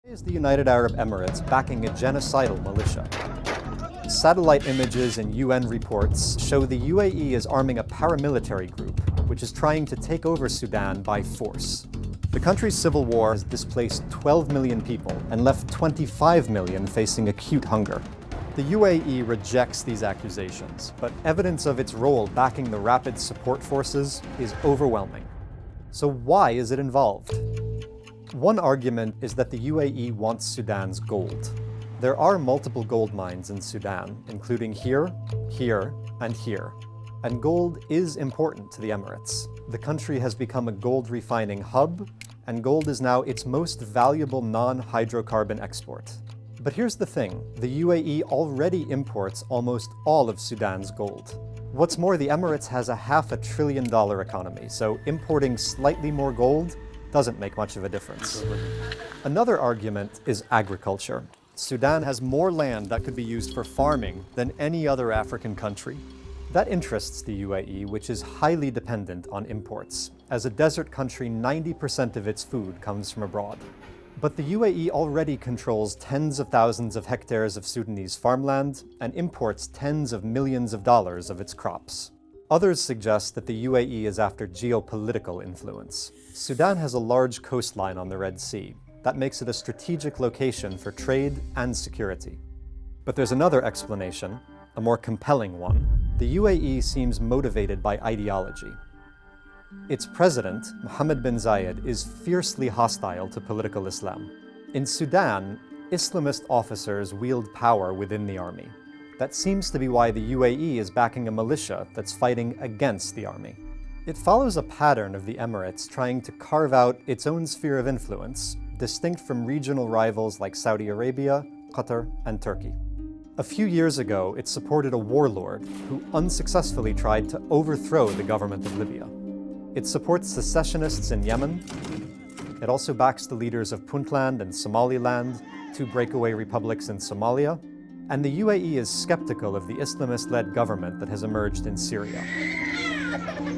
Is the United Arab Emirates backing a genocidal militia? Satellite images and UN reports show the UAE is arming a paramilitary group, which is trying to take over Sudan by force. The country's civil war has displaced 12 million people and left 25 million facing acute hunger. The UAE rejects these accusations, but evidence of its role backing the rapid support forces is overwhelming. So why is it involved? One argument is that the UAE wants Sudan's gold. There are multiple gold mines in Sudan, including here, here, and here. And gold is important to the Emirates. The country has become a gold refining hub, and gold is now its most valuable non-hydrocarbon export. But here's the thing, the UAE already imports almost all of Sudan's gold. What's more, the Emirates has a $500 billion economy, so importing slightly more gold doesn't make much of a difference. Another argument is agriculture. Sudan has more land that could be used for farming than any other African country. That interests the UAE, which is highly dependent on imports. As a desert country, 90% of its food comes from abroad. But the UAE already controls tens of thousands of hectares of Sudanese farmland and imports tens of millions of dollars of its crops. Others suggest that the UAE is after geopolitical influence. Sudan has a large coastline on the Red Sea. That makes it a strategic location for trade and security. But there's another explanation, a more compelling one. The UAE seems motivated by ideology. Its president, Mohammed bin Zayed, is fiercely hostile to political Islam. In Sudan, Islamist officers wield power within the army. That seems to be why the UAE is backing a militia that's fighting against the army. It follows a pattern of the Emirates trying to carve out its own sphere of influence, distinct from regional rivals like Saudi Arabia, Qatar, and Turkey. A few years ago, it supported a warlord who unsuccessfully tried to overthrow the government of Libya. It supports secessionists in Yemen. It also backs the leaders of Puntland and Somaliland, two breakaway republics in Somalia. And the UAE is skeptical of the Islamist-led government that has emerged in Syria.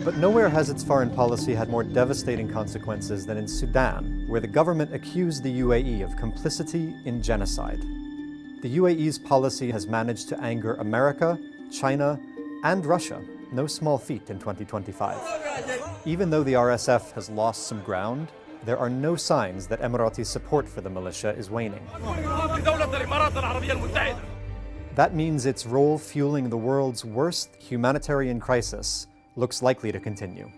But nowhere has its foreign policy had more devastating consequences than in Sudan, where the government accused the UAE of complicity in genocide. The UAE's policy has managed to anger America, China, and Russia, no small feat in 2025. Even though the RSF has lost some ground, there are no signs that Emirati support for the militia is waning. That means its role fueling the world's worst humanitarian crisis looks likely to continue.